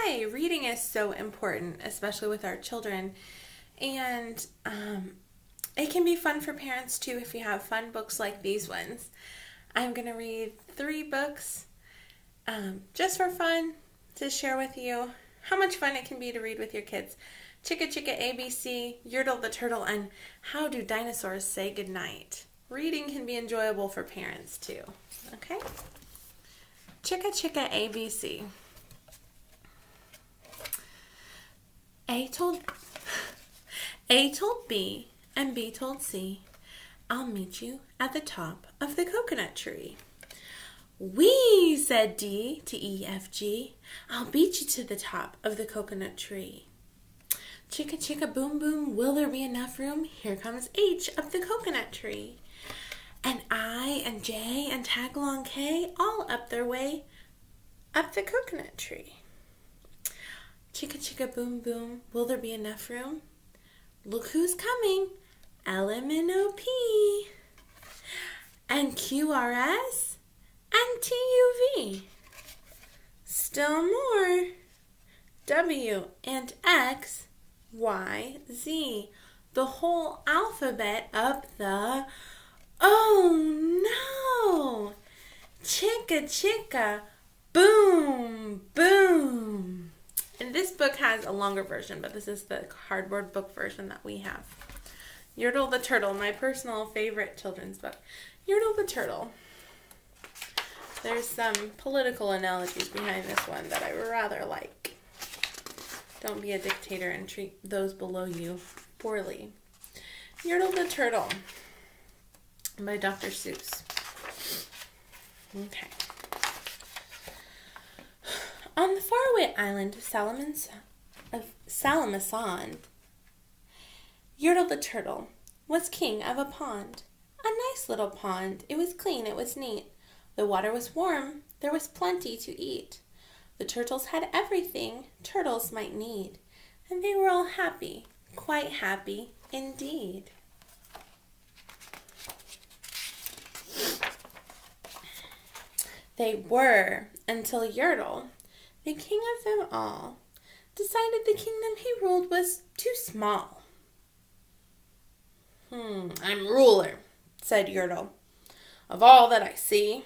Hi! Reading is so important, especially with our children. And it can be fun for parents too if you have fun books like these ones. I'm going to read 3 books just for fun to share with you how much fun it can be to read with your kids. Chicka Chicka ABC, Yertle the Turtle, and How Do Dinosaurs Say Goodnight. Reading can be enjoyable for parents too. Okay? Chicka Chicka ABC. A told B and B told C, I'll meet you at the top of the coconut tree. Wee, said D to E, F, G, I'll beat you to the top of the coconut tree. Chicka chicka boom boom, will there be enough room? Here comes H up the coconut tree. And I and J and tag along K all up their way up the coconut tree. Chicka chicka boom boom, will there be enough room? Look who's coming, L, M, N, O, P. And Q, R, S, and T, U, V. Still more, W and X, Y, Z. The whole alphabet up the, oh no! Chicka chicka, boom, boom. And this book has a longer version, but this is the cardboard book version that we have. Yertle the Turtle, my personal favorite children's book. Yertle the Turtle. There's some political analogies behind this one that I rather like. Don't be a dictator and treat those below you poorly. Yertle the Turtle by Dr. Seuss. Okay. On the faraway island of Salamazan, Yertle the Turtle was king of a pond. A nice little pond. It was clean, it was neat. The water was warm. There was plenty to eat. The turtles had everything turtles might need. And they were all happy, quite happy indeed. They were until Yertle, the king of them all, decided the kingdom he ruled was too small. I'm ruler, said Yertle, of all that I see,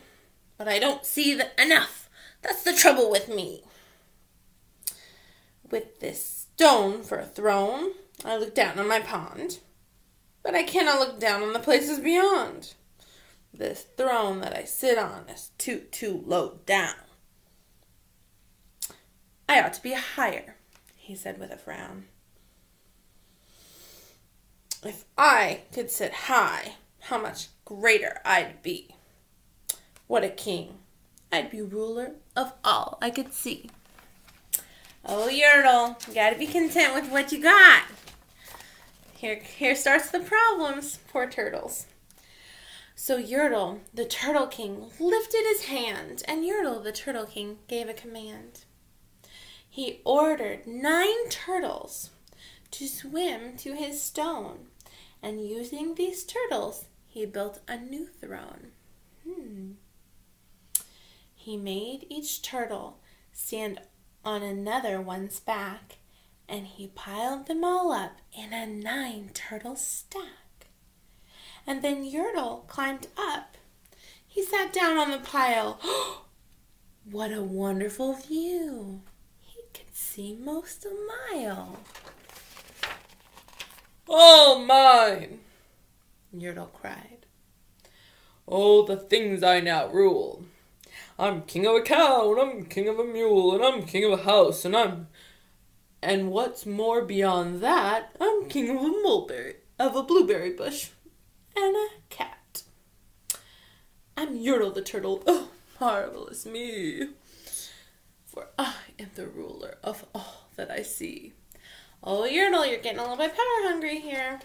but I don't see enough. That's the trouble with me. With this stone for a throne, I look down on my pond, but I cannot look down on the places beyond. This throne that I sit on is too low down. I ought to be higher, he said with a frown. If I could sit high, how much greater I'd be. What a king. I'd be ruler of all I could see. Oh, Yertle, you gotta be content with what you got. Here starts the problems, poor turtles. So Yertle, the Turtle King, lifted his hand, and Yertle, the Turtle King, gave a command. He ordered 9 turtles to swim to his stone, and using these turtles, he built a new throne. He made each turtle stand on another one's back, and he piled them all up in a 9-turtle stack. And then Yertle climbed up. He sat down on the pile. What a wonderful view! Could see most a mile. All mine, Yertle cried. Oh, the things I now rule. I'm king of a cow, and I'm king of a mule, and I'm king of a house, and what's more beyond that, I'm king of a blueberry bush, and a cat. I'm Yertle the Turtle. Oh, marvelous me! For I am the ruler of all that I see. Oh, Yertle, you're getting a little bit power hungry here.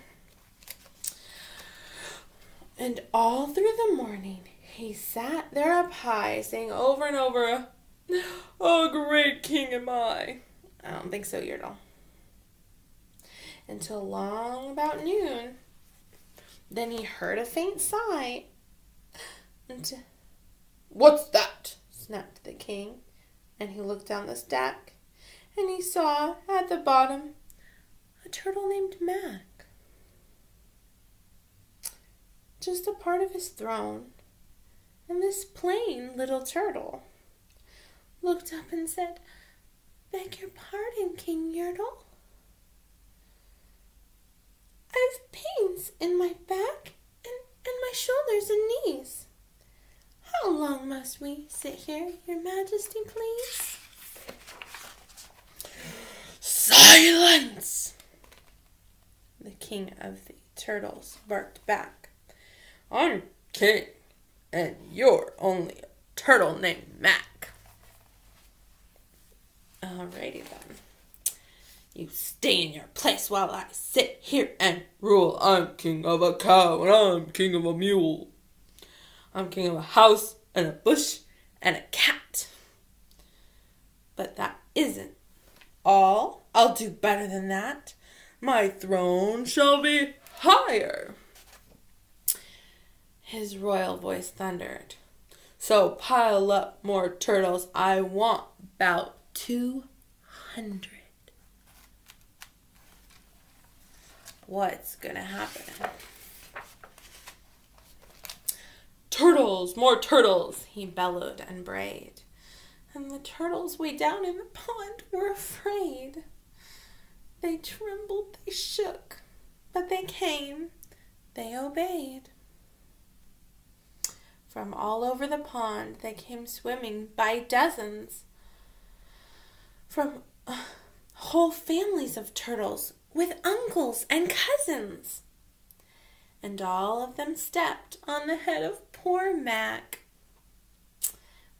And all through the morning, he sat there up high, saying over and over, Oh, great king am I. I don't think so, Yertle. Until long about noon. Then he heard a faint sigh. What's that? snapped the king, and he looked down the stack, and he saw at the bottom a turtle named Mac. Just a part of his throne. And this plain little turtle looked up and said, "Beg your pardon, King Yertle. I've pains in my back and my shoulders and knees. How long must we sit here, Your Majesty, please?" Silence! The king of the turtles barked back. I'm king, and you're only a turtle named Mac. Alrighty then. You stay in your place while I sit here and rule. I'm king of a cow, and I'm king of a mule. I'm king of a house, and a bush, and a cat. But that isn't all. I'll do better than that. My throne shall be higher. His royal voice thundered. So pile up more turtles. I want about 200. What's gonna happen? turtles, more turtles. He bellowed and brayed. And the turtles way down in the pond were afraid. They trembled, they shook, but they came, they obeyed. From all over the pond they came swimming by dozens. From whole families of turtles with uncles and cousins. And all of them stepped on the head of poor Mac.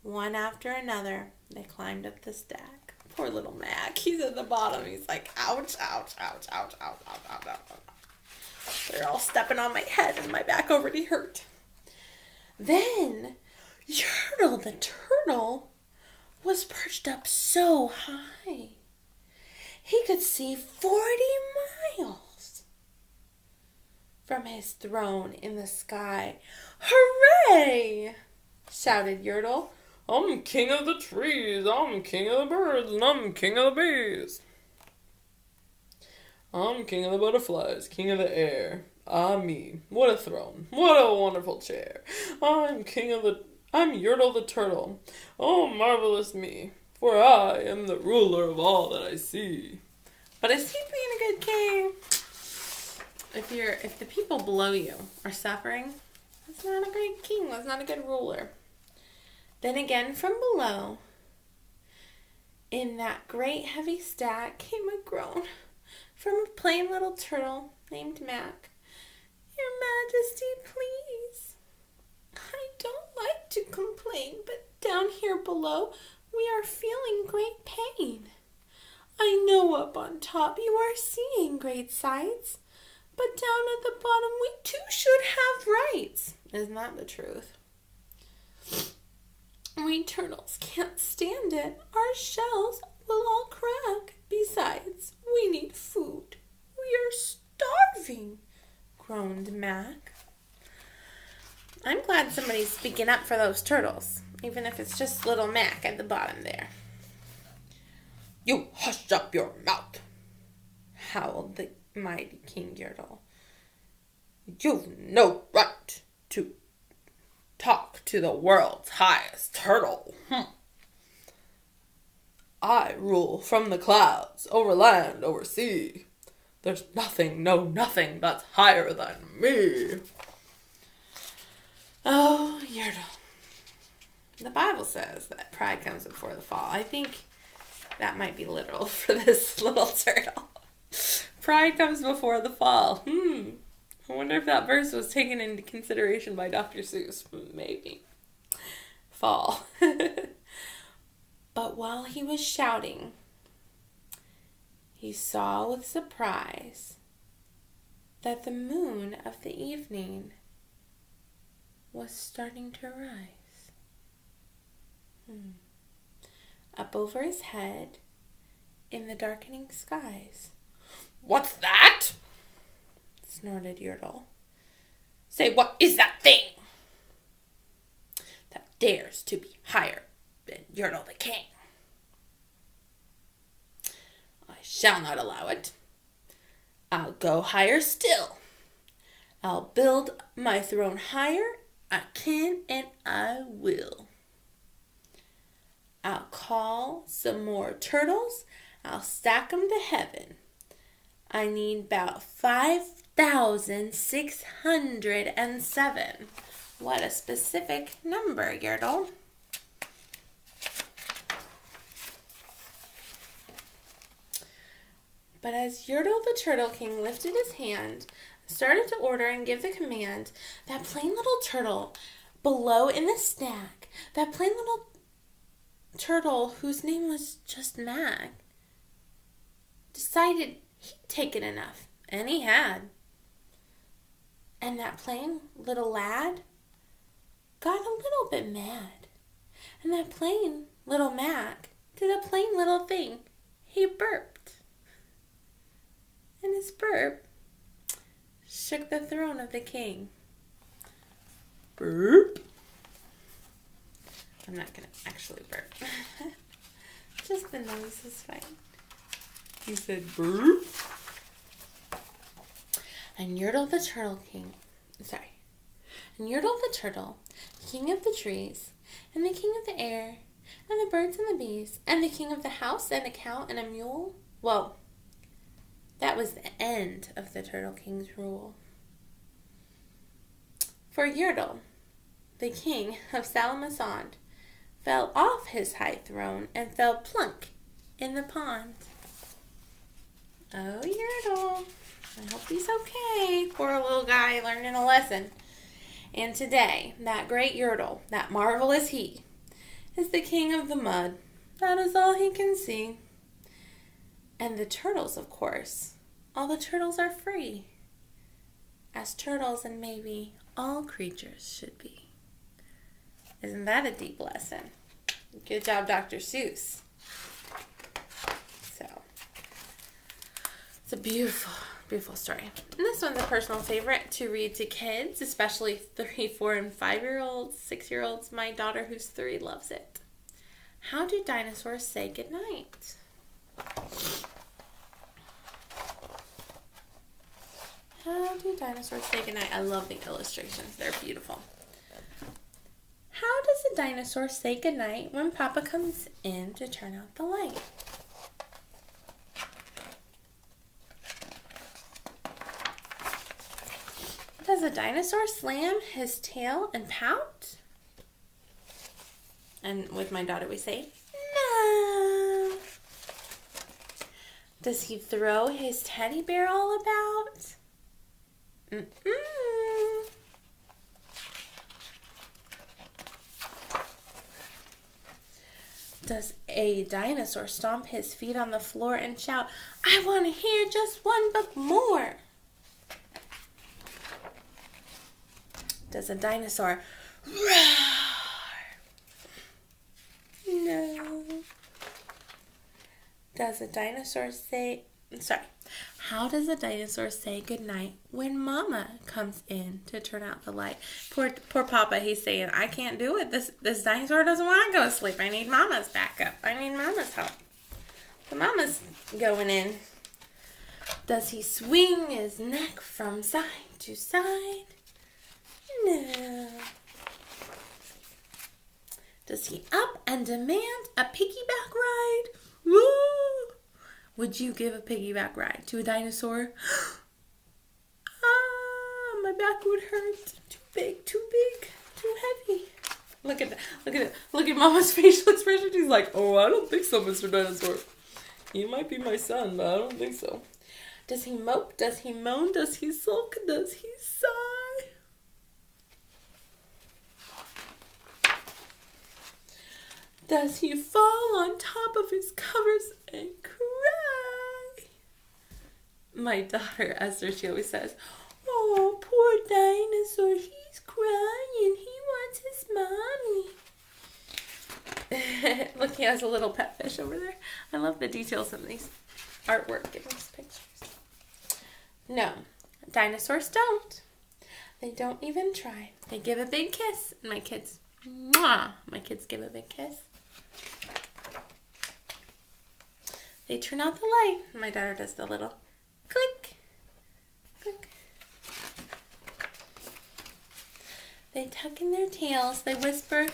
One after another, they climbed up the stack. Poor little Mac. He's at the bottom. He's like, ouch, ouch, ouch, ouch, ouch, ouch, ouch, ouch. They're all stepping on my head and my back already hurt. Then, Yertle the turtle was perched up so high. He could see 40 miles from his throne in the sky. Hooray! Shouted Yertle. I'm king of the trees, I'm king of the birds, and I'm king of the bees. I'm king of the butterflies, king of the air. Ah me, what a throne, what a wonderful chair. I'm Yertle the turtle. Oh, marvelous me, for I am the ruler of all that I see. But is he being a good king? If the people below you are suffering, that's not a great king, that's not a good ruler. Then again from below, in that great heavy stack, came a groan from a plain little turtle named Mac. Your Majesty, please. I don't like to complain, but down here below, we are feeling great pain. I know up on top you are seeing great sights, but down at the bottom we too should have rights. Isn't that the truth? We turtles can't stand it. Our shells will all crack. Besides, we need food. We are starving, groaned Mac. I'm glad somebody's speaking up for those turtles, even if it's just little Mac at the bottom there. You hush up your mouth, howled the mighty King Yertle. You've no right to talk to the world's highest turtle. I rule from the clouds, over land, over sea. There's nothing, no nothing that's higher than me. Oh, Yertle. The Bible says that pride comes before the fall. I think that might be literal for this little turtle. Pride comes before the fall. I wonder if that verse was taken into consideration by Dr. Seuss. Maybe. Fall. But while he was shouting, he saw with surprise that the moon of the evening was starting to rise. Up over his head in the darkening skies. What's that? Snorted Yertle. Say, what is that thing that dares to be higher than Yertle the king? shall not allow it. I'll go higher still. I'll build my throne higher. I can and I will. I'll call some more turtles. I'll stack 'em to heaven. I need about 5,607. What a specific number, Yertle. But as Yertle the Turtle King lifted his hand, started to order and give the command, that plain little turtle below in the stack, that plain little turtle whose name was just Mag, decided he'd taken enough, and he had. And that plain little lad got a little bit mad, and that plain little Mag did a plain little thing. He burped, and his burp shook the throne of the king. Burp. I'm not going to actually burp. Just the noise is fine. He said burp. And Yertle the Turtle King, and Yertle the Turtle, king of the trees, and the king of the air, and the birds and the bees, and the king of the house, and a cow, and a mule. Well, that was the end of the Turtle King's rule. For Yertle, the king of Salamasond, fell off his high throne and fell plunk in the pond. Oh, Yertle, I hope he's okay. Poor little guy learning a lesson. And today, that great Yertle, that marvelous he, is the king of the mud. That is all he can see. And the turtles, of course, all the turtles are free, as turtles and maybe all creatures should be. Isn't that a deep lesson? Good job, Dr. Seuss. So, it's a beautiful, beautiful story. And this one's a personal favorite to read to kids, especially 3, 4, and 5-year-olds, 6-year-olds. My daughter, who's 3, loves it. How do dinosaurs say goodnight? How do dinosaurs say goodnight? I love the illustrations. They're beautiful. How does a dinosaur say goodnight when Papa comes in to turn out the light? Does a dinosaur slam his tail and pout? And with my daughter we say, no. Does he throw his teddy bear all about? Mm-mm. Does a dinosaur stomp his feet on the floor and shout, I want to hear just one book more? Does a dinosaur roar? No. Does a dinosaur how does a dinosaur say goodnight when Mama comes in to turn out the light? Poor Papa, he's saying, I can't do it. This dinosaur doesn't want to go to sleep. I need Mama's backup. I need Mama's help. So Mama's going in. Does he swing his neck from side to side? No. Does he up and demand a piggyback ride? Woo! Would you give a piggyback ride to a dinosaur? My back would hurt. Too big, too heavy. Look at that. Look at Mama's facial expression. She's like, oh, I don't think so, Mr. Dinosaur. He might be my son, but I don't think so. Does he mope? Does he moan? Does he sulk? Does he sigh? Does he fall on top of his covers and cry? My daughter, Esther, she always says, oh, poor dinosaur, he's crying. He wants his mommy. Look, he has a little pet fish over there. I love the details in these artwork in these pictures. No, dinosaurs don't. They don't even try. They give a big kiss. And my kids, mwah, my kids give a big kiss. They turn out the light. My daughter does the little click, click. They tuck in their tails. They whisper,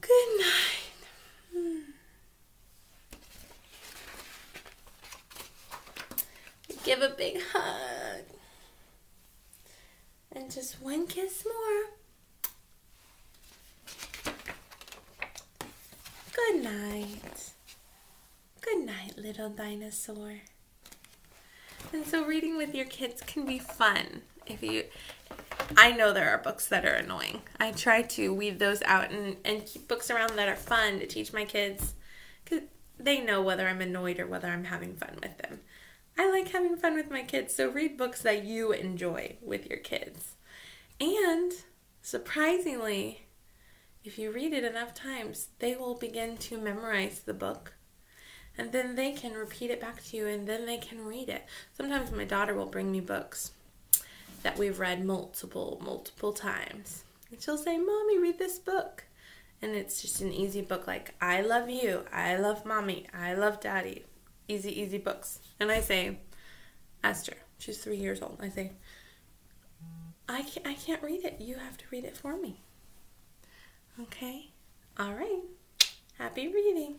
good night. They give a big hug. And just one kiss more. Good night. Good night, little dinosaur. And so reading with your kids can be fun. I know there are books that are annoying. I try to weed those out and keep books around that are fun to teach my kids. Because they know whether I'm annoyed or whether I'm having fun with them. I like having fun with my kids, so read books that you enjoy with your kids. And surprisingly, if you read it enough times, they will begin to memorize the book. And then they can repeat it back to you, and then they can read it. Sometimes my daughter will bring me books that we've read multiple times. And she'll say, Mommy, read this book. And it's just an easy book like, I love you, I love Mommy, I love Daddy. Easy books. And I say, Esther, she's 3 years old. I say, I can't read it. You have to read it for me. Okay? All right. Happy reading.